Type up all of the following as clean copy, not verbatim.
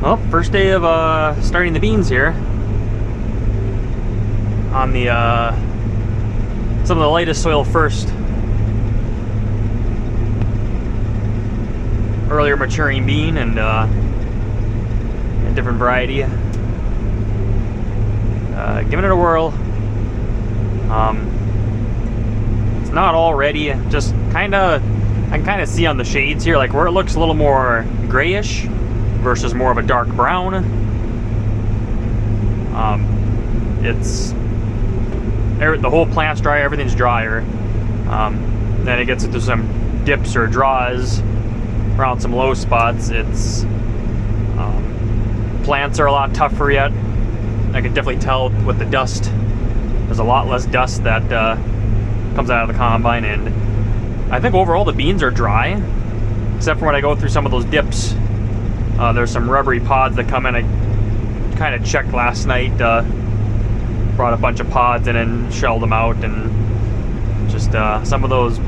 Well, first day of starting the beans here. On the some of the lightest soil first. Earlier maturing bean and a different variety. Giving it a whirl. It's not all ready. Just I can kind of see on the shades here, like where it looks a little more grayish versus more of a dark brown. It's the whole plant's dry, everything's drier. Then it gets into some dips or draws around some low spots. It's plants are a lot tougher yet. I can definitely tell with the dust. There's a lot less dust that comes out of the combine, and I think overall the beans are dry, except for when I go through some of those dips. There's some rubbery pods that come in. I kind of checked last night, brought a bunch of pods in and shelled them out, and just some of those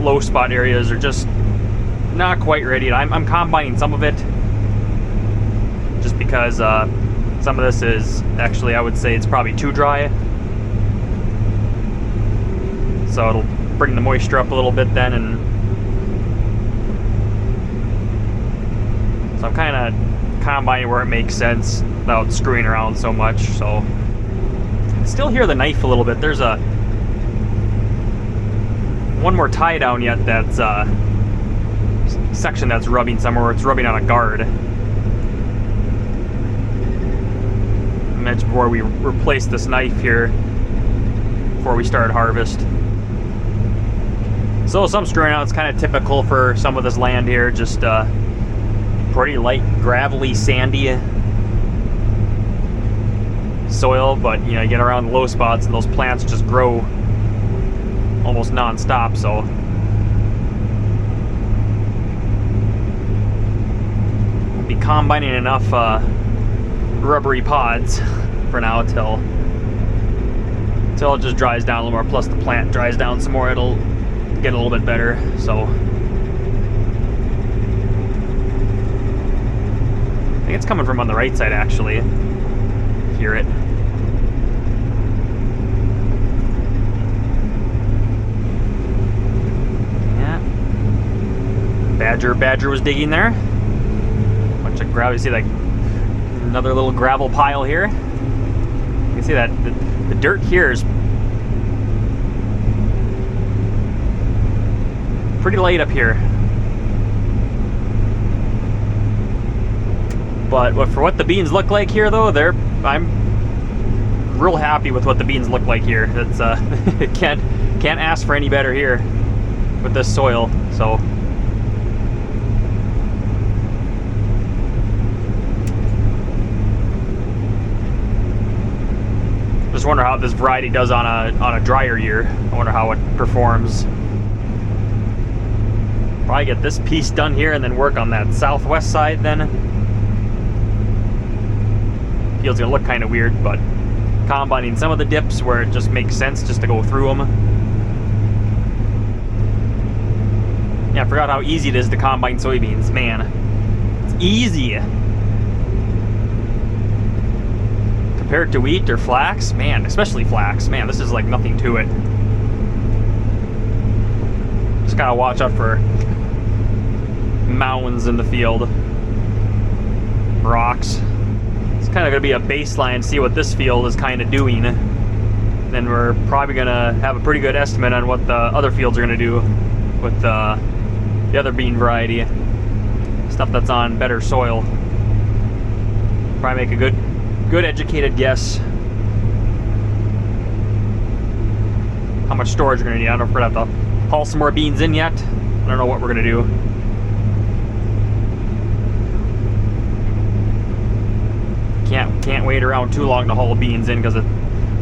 low spot areas are just not quite ready. I'm combining some of it just because some of this is actually, I would say it's probably too dry. So it'll bring the moisture up a little bit then, and so I'm kind of combining where it makes sense without screwing around so much. So I can still hear the knife a little bit. There's one more tie down yet that's section that's rubbing somewhere where it's rubbing on a guard. I mentioned before we replaced this knife here before we started harvest. So some screwing out. It's kind of typical for some of this land here. Just pretty light, gravelly, sandy soil, but you know, you get around the low spots and those plants just grow almost non-stop. So we'll be combining enough rubbery pods for now till it just dries down a little more. Plus the plant dries down some more, it'll get a little bit better. So I think it's coming from on the right side actually. Hear it. Yeah. Badger was digging there. Bunch of gravel. You see like another little gravel pile here. You can see that the dirt here is pretty light up here. But for what the beans look like here, though, I'm real happy with what the beans look like here. It's can't ask for any better here with this soil. So just wonder how this variety does on a drier year. I wonder how it performs. Probably get this piece done here and then work on that southwest side then. Field's gonna look kind of weird, but combining some of the dips where it just makes sense just to go through them. Yeah, I forgot how easy it is to combine soybeans. Man, it's easy. Compared to wheat or flax, man, especially flax, man, this is like nothing to it. Just gotta watch out for mounds in the field, rocks. It's kind of going to be a baseline, see what this field is kind of doing. Then we're probably going to have a pretty good estimate on what the other fields are going to do with the other bean variety. Stuff that's on better soil. Probably make a good educated guess how much storage we're going to need. I don't know if we're going to have to haul some more beans in yet. I don't know what we're going to do. Can't wait around too long to haul beans in, because I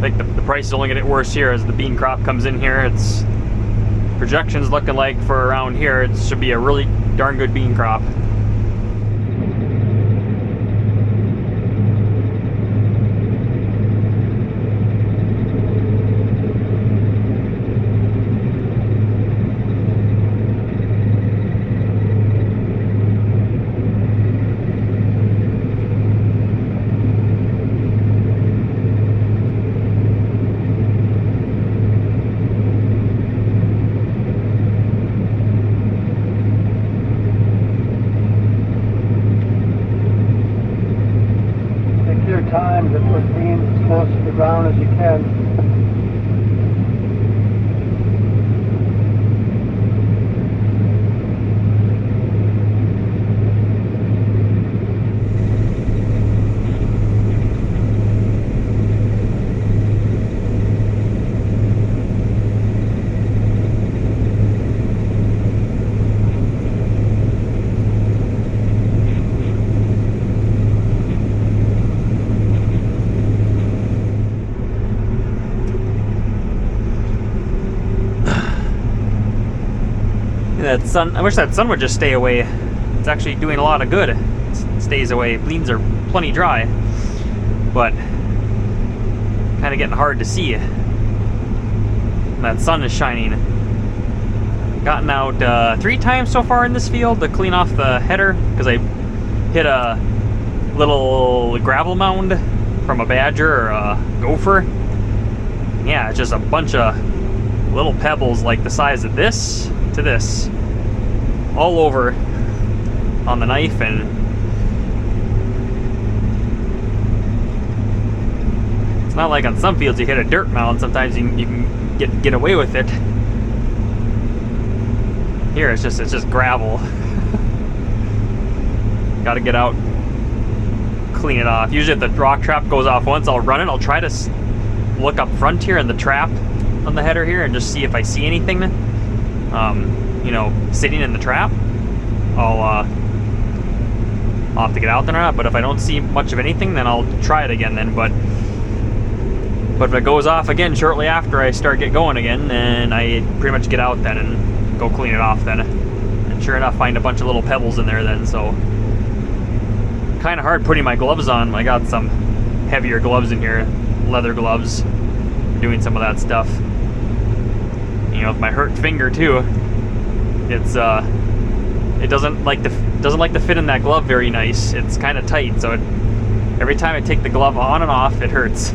think the price is only going to get worse here as the bean crop comes in here. It's projections looking like for around here it should be a really darn good bean crop. time to put beans as close to the ground as you can. That sun, I wish that sun would just stay away. It's actually doing a lot of good. It stays away. Beans are plenty dry, but kind of getting hard to see. And that sun is shining. Gotten out 3 times so far in this field to clean off the header because I hit a little gravel mound from a badger or a gopher. Yeah, it's just a bunch of little pebbles like the size of this to this all over on the knife, and it's not like on some fields you hit a dirt mound, sometimes you can get away with it. Here it's just gravel. Gotta get out, clean it off. Usually if the rock trap goes off once, I'll run it. I'll try to look up front here in the trap on the header here and just see if I see anything you know, sitting in the trap. I'll have to get out there or not, but if I don't see much of anything, then I'll try it again then. But if it goes off again shortly after I start get going again, then I pretty much get out then and go clean it off then. And sure enough, find a bunch of little pebbles in there then. So kind of hard putting my gloves on. I got some heavier gloves in here, leather gloves, doing some of that stuff. You know, with my hurt finger too, it's it doesn't like to fit in that glove very nice. It's kind of tight, so every time I take the glove on and off, it hurts.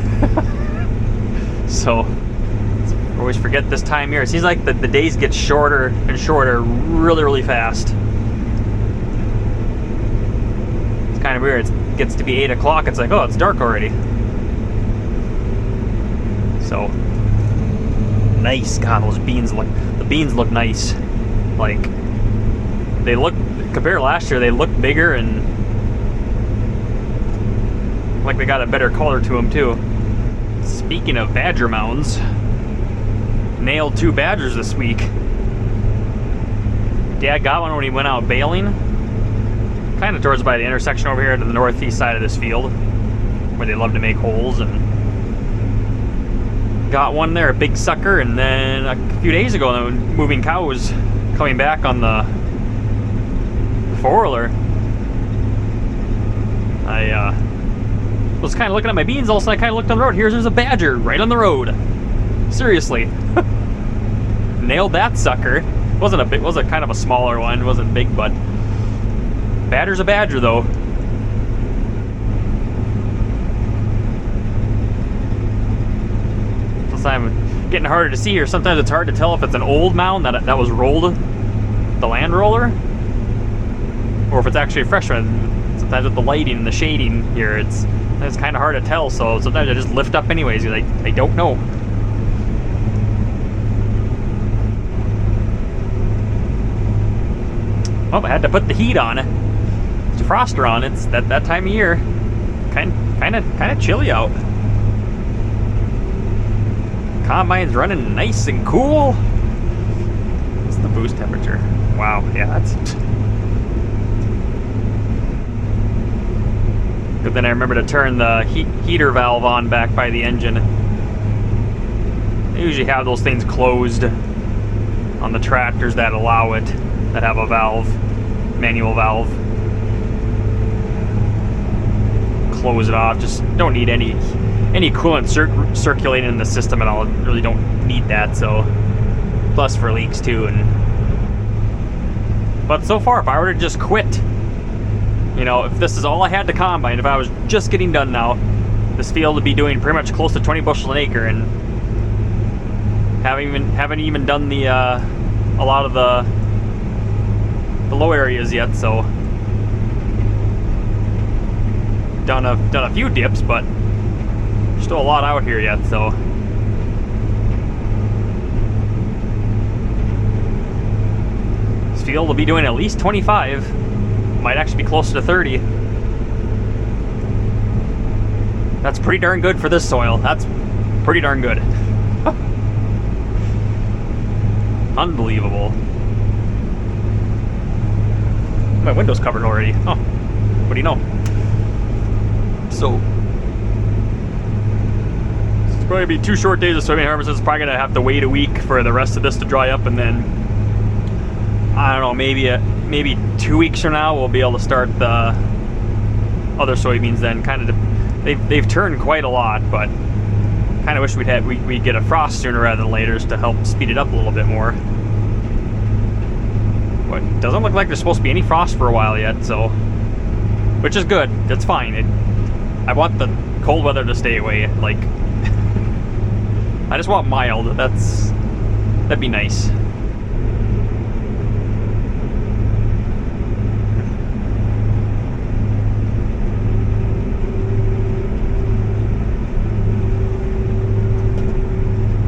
So I always forget this time of year. It seems like the days get shorter and shorter really fast. It's kind of weird. It gets to be 8 o'clock. It's like, oh, it's dark already. So nice. God, those beans look nice. Like, they look, compared to last year, they look bigger and like they got a better color to them too. Speaking of badger mounds, nailed 2 badgers this week. Dad got one when he went out baling, kind of towards by the intersection over here to the northeast side of this field, where they love to make holes, and got one there, a big sucker. And then a few days ago, moving cows, coming back on the 4-wheeler, I was kind of looking at my beans. All of a sudden I kind of looked on the road. There's a badger right on the road. Seriously. Nailed that sucker. It was a kind of a smaller one. It wasn't big, but badger's a badger though. I'm getting harder to see here. Sometimes it's hard to tell if it's an old mound that was rolled, the land roller, or if it's actually a fresh one. Sometimes with the lighting and the shading here, it's kind of hard to tell. So sometimes I just lift up anyways. You're like, I don't know. Oh, I had to put the heat on. Defroster on. It's that time of year. Kind of chilly out. Combine's running nice and cool. What's the boost temperature? Wow, yeah, that's good. Then I remember to turn the heater valve on back by the engine. They usually have those things closed on the tractors that allow it, that have a valve, manual valve. Close it off. Just don't need any coolant circulating in the system at all. Really don't need that. So plus for leaks too. But so far, if I were to just quit, you know, if this is all I had to combine, if I was just getting done now, this field would be doing pretty much close to 20 bushels an acre, and haven't even done the a lot of the low areas yet. So done a few dips, but There's still a lot out here yet, so. This field will be doing at least 25. Might actually be closer to 30. That's pretty darn good for this soil. That's pretty darn good. Unbelievable. My window's covered already. Oh, what do you know? So, it's going to be 2 short days of soybean harvest. It's probably going to have to wait a week for the rest of this to dry up, and then I don't know, maybe 2 weeks from now we'll be able to start the other soybeans. Then kind of they've turned quite a lot, but kind of wish we'd get a frost sooner rather than later to help speed it up a little bit more. But it doesn't look like there's supposed to be any frost for a while yet, so, which is good. That's fine. I want the cold weather to stay away. Like, I just want mild. That'd be nice.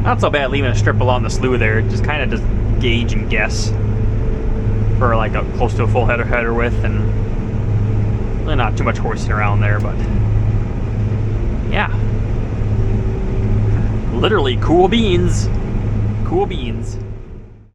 Not so bad leaving a strip along the slough there. Just kind of just gauge and guess for like a close to a full header width, and really not too much horsing around there, but yeah. Literally cool beans. Cool beans.